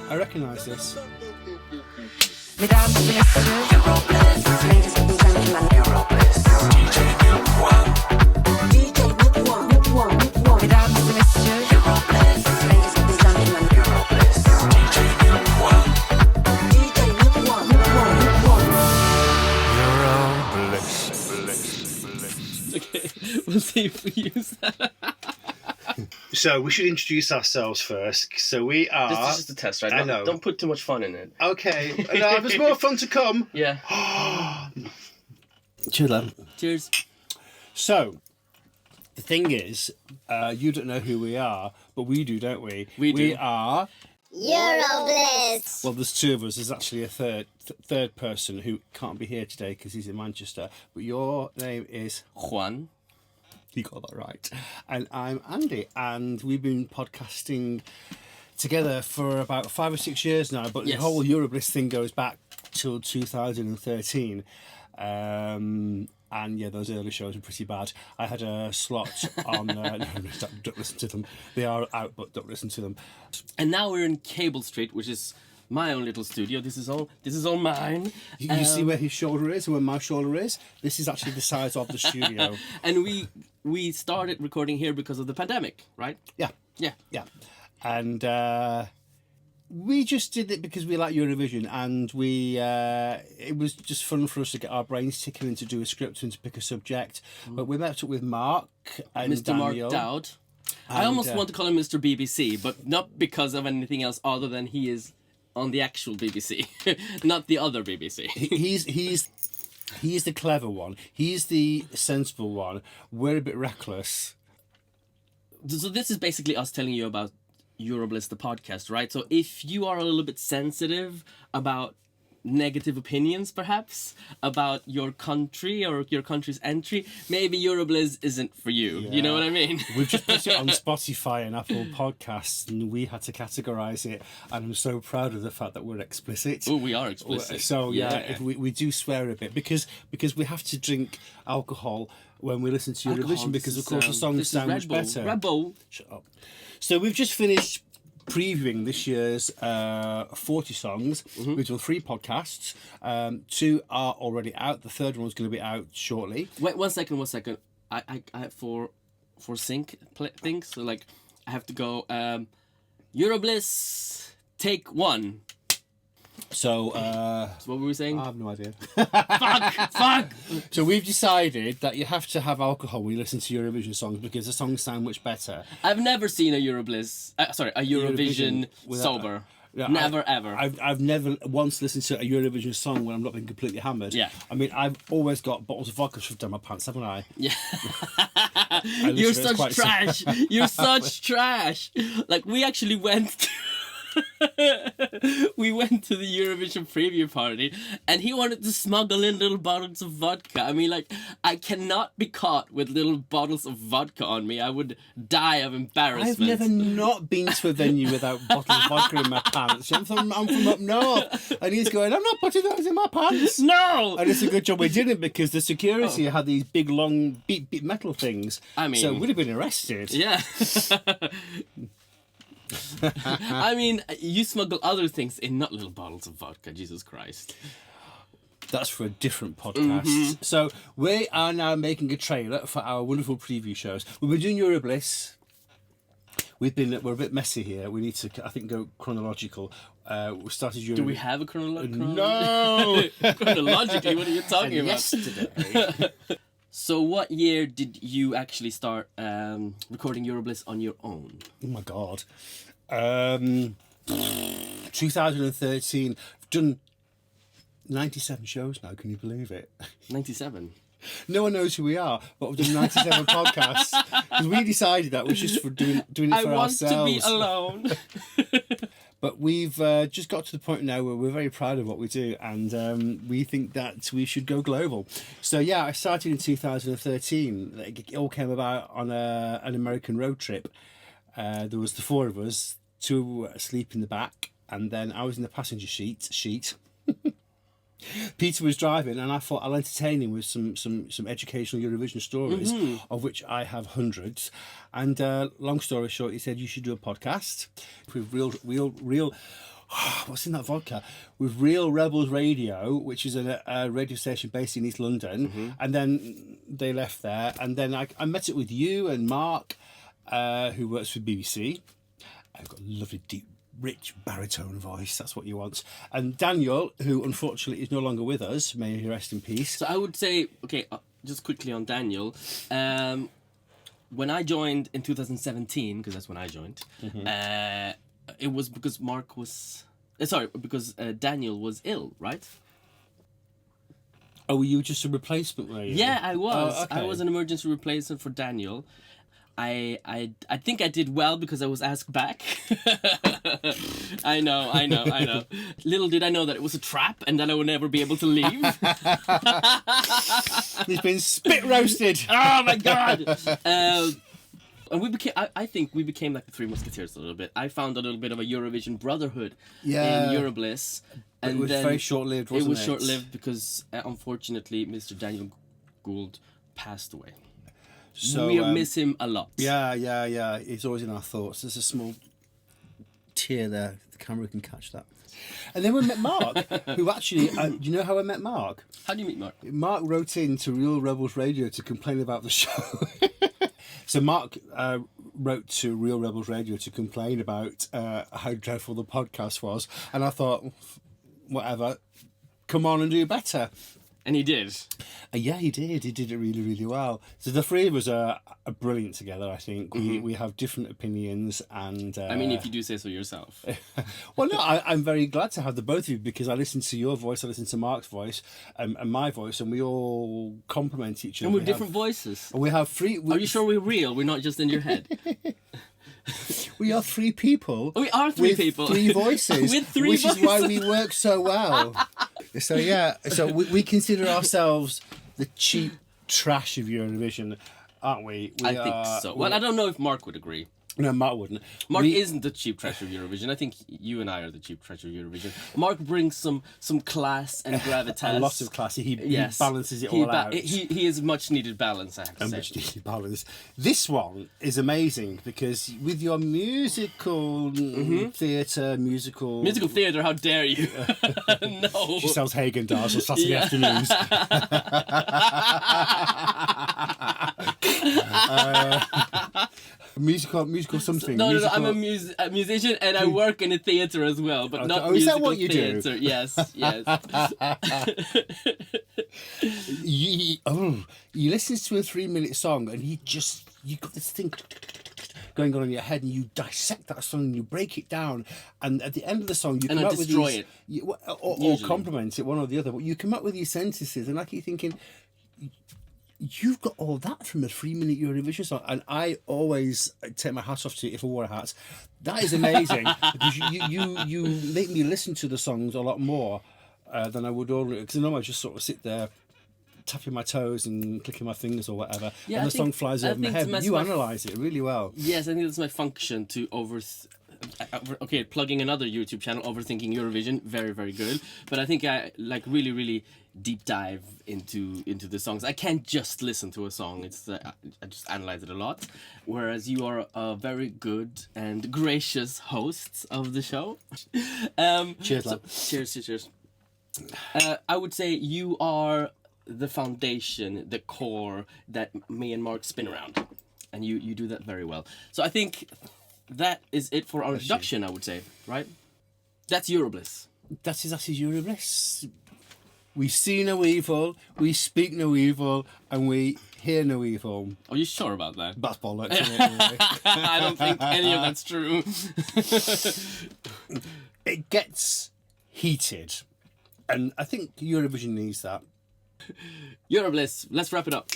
I recognise this. Mesdames et messieurs, Eurobliss. Ladies and gentlemen, Eurobliss. DJ Nick One. Mesdames et messieurs, Eurobliss. Ladies and gentlemen, Eurobliss. DJ Nick One. Eurobliss. Okay, we'll see if we use that. So we should introduce ourselves first. So we are... This is just a test, right? I know. Don't put too much fun in it. Okay. No, there's more fun to come. Yeah. Cheers, then. Cheers. So, the thing is, you don't know who we are, but we do, don't we? We do. We are... Eurobliss. Well, there's two of us. There's actually a third person who can't be here today because he's in Manchester. But your name is... Juan. You got that right. And I'm Andy, and we've been podcasting together for about 5 or 6 years now, but Yes. the whole Eurobliss thing goes back till 2013. And yeah, those early shows were pretty bad. I had a slot on... no, don't listen to them. They are out, but don't listen to them. And now we're in Cable Street, which is my own little studio. This is all mine. You see where his shoulder is and where my shoulder is? This is actually the size of the studio. And we started recording here because of the pandemic, right? Yeah. Yeah. Yeah. And we just did it because we like Eurovision, and it was just fun for us to get our brains ticking and to do a script and to pick a subject. But we met up with Mark and Mr. Daniel. Mark Dowd. I almost want to call him Mr. BBC, but not because of anything else other than he is on the actual BBC, not the other BBC. He's the clever one. He's the sensible one. We're a bit reckless. So this is basically us telling you about Eurobliss, the podcast, right? So if you are a little bit sensitive about negative opinions, perhaps, about your country or your country's entry, maybe Eurobliss isn't for you. Yeah. You know what I mean? We've just put it on Spotify and Apple Podcasts, and we had to categorise it. And I'm so proud of the fact that we're explicit. Oh, we are explicit. So yeah. We do swear a bit because we have to drink alcohol when we listen to Eurovision, because of course the songs sound much better. Red Bull. Shut up. So we've just finished previewing this year's 40 songs. Mm-hmm. We've done 3 podcasts. 2 are already out. The third one's going to be out shortly. Wait, one second. I for sync things, so like I have to go Eurobliss take 1. So, So what were we saying? I have no idea. Fuck! So we've decided that you have to have alcohol when you listen to Eurovision songs because the songs sound much better. I've never seen a Eurobliss, a Eurovision without- sober. Yeah, Never ever. I've never once listened to a Eurovision song when I'm not being completely hammered. Yeah. I mean, I've always got bottles of vodka shoved down my pants, haven't I? Yeah. literally, You're it's such quite trash. You're such trash. Like, we actually went to... we went to the Eurovision preview party, and he wanted to smuggle in little bottles of vodka. I mean, like, I cannot be caught with little bottles of vodka on me. I would die of embarrassment. I've never not been to a venue without bottles of vodka in my pants. I'm from up north, and he's going, I'm not putting those in my pants. No! And it's a good job we didn't, because the security had these big, long, beat metal things. I mean... So we'd have been arrested. Yeah. I mean, you smuggle other things in, not little bottles of vodka, Jesus Christ. That's for a different podcast. So we are now making a trailer for our wonderful preview shows. We've been doing Eurobliss. We're a bit messy here. We need to, I think, go chronological. We started Eurobliss. Do we have a chronological? No! Chronologically, what are you talking about? Yesterday. So what year did you actually start recording Eurobliss on your own? Oh my God. 2013. I've done 97 shows now, can you believe it? 97. No one knows who we are, but we've done 97 podcasts. Because we decided that was just for doing it for ourselves. I want to be alone. But we've just got to the point now where we're very proud of what we do, and we think that we should go global. So yeah, I started in 2013. It all came about on an American road trip. There was the 4 of us, 2 asleep in the back, and then I was in the passenger seat. Peter was driving, and I thought I'll entertain him with some educational Eurovision stories, of which I have hundreds. And long story short, he said you should do a podcast with real. What's in that vodka? With Real Rebels Radio, which is a radio station based in East London. And then they left there, and then I met it with you and Mark, who works for BBC. I've got a lovely, deep, rich baritone voice. That's what you want. And Daniel, who unfortunately is no longer with us, may he rest in peace. So I would say, okay, just quickly on Daniel. When I joined in 2017, because that's when I joined, it was because Mark was... because Daniel was ill, right? Oh, were you just a replacement, were you? Yeah, I was. Oh, okay. I was an emergency replacement for Daniel. I think I did well because I was asked back. I know. Little did I know that it was a trap and that I would never be able to leave. He's been spit roasted. Oh my god! And we became. I think we became like the Three Musketeers a little bit. I found a little bit of a Eurovision brotherhood in Eurobliss. And it was very short-lived, wasn't it? It was short-lived because, unfortunately, Mr. Daniel Gould passed away. So we miss him a lot. Yeah. He's always in our thoughts. There's a small tear there. The camera can catch that. And then we met Mark, who actually... do you know how I met Mark? How do you meet Mark? Mark wrote in to Real Rebels Radio to complain about the show. So Mark wrote to Real Rebels Radio to complain about how dreadful the podcast was. And I thought, whatever, come on and do better. And he did. Yeah, he did. He did it really, really well. So the three of us are brilliant together, I think. We have different opinions and... I mean, if you do say so yourself. Well, no, I'm very glad to have the both of you because I listen to your voice, I listen to Mark's voice and my voice, and we all complement each other. And we have different voices. And we have three... Are you sure we're real? We're not just in your head? We are three people. We are three with people. Three voices. With three which voices. is why we work so well. So, yeah. So we consider ourselves the cheap trash of Eurovision, aren't we? I think so. Well, I don't know if Mark would agree. No, Mark wouldn't. Mark isn't the cheap trash of Eurovision. I think you and I are the cheap trash of Eurovision. Mark brings some class and gravitas. A lot of class. He balances it all out. He is much needed balance, I have to say. Much needed balance. This one is amazing because with your musical theatre, musical theatre, how dare you? No. She sells Haagen-Dazs on Saturday afternoons. Musical something. No, musical... I'm a musician and I work in a theatre as well, but not is musical that what you theatre. do? Yes. You listen to a 3-minute song and you got this thing going on in your head and you dissect that song and you break it down and at the end of the song you come up with these... Or compliment it, one or the other, but you come up with these sentences and I keep thinking... You've got all that from a 3-minute Eurovision song, and I always take my hat off to you if I wore a hat. That is amazing because you make me listen to the songs a lot more than I would ordinarily. Because normally I just sort of sit there tapping my toes and clicking my fingers or whatever, and the song flies over my head. But you analyse it really well. Yes, I think that's my function to okay, plugging another YouTube channel, Overthinking Eurovision, very, very good. But I think I really, really deep dive into the songs. I can't just listen to a song. It's I just analyze it a lot. Whereas you are a very good and gracious host of the show. Cheers, lad. Cheers. I would say you are the foundation, the core that me and Mark spin around, and you do that very well. So I think that is it for our introduction, I would say, right? That's Eurobliss. That is Eurobliss. We see no evil, we speak no evil, and we hear no evil. Are you sure about that? That's bollocks, isn't it, really? I don't think any of that's true. It gets heated, and I think Eurovision needs that. Eurobliss, let's wrap it up.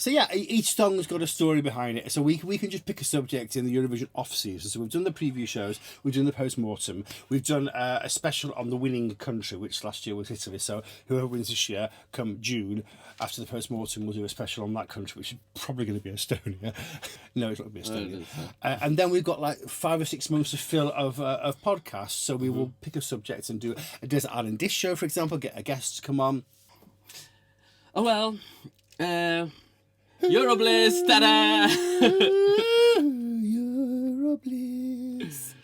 So yeah, each song's got a story behind it. So we can just pick a subject in the Eurovision off season. So we've done the preview shows, we've done the post-mortem, we've done a special on the winning country, which last year was Italy. So whoever wins this year, come June, after the post-mortem, we'll do a special on that country, which is probably going to be Estonia. No, it's not going to be Estonia. And then we've got like 5 or 6 months to fill of podcasts. So we will pick a subject and do a Desert Island Dish show, for example, get a guest to come on. Oh well, Eurobliss, ta-da! Eurobliss.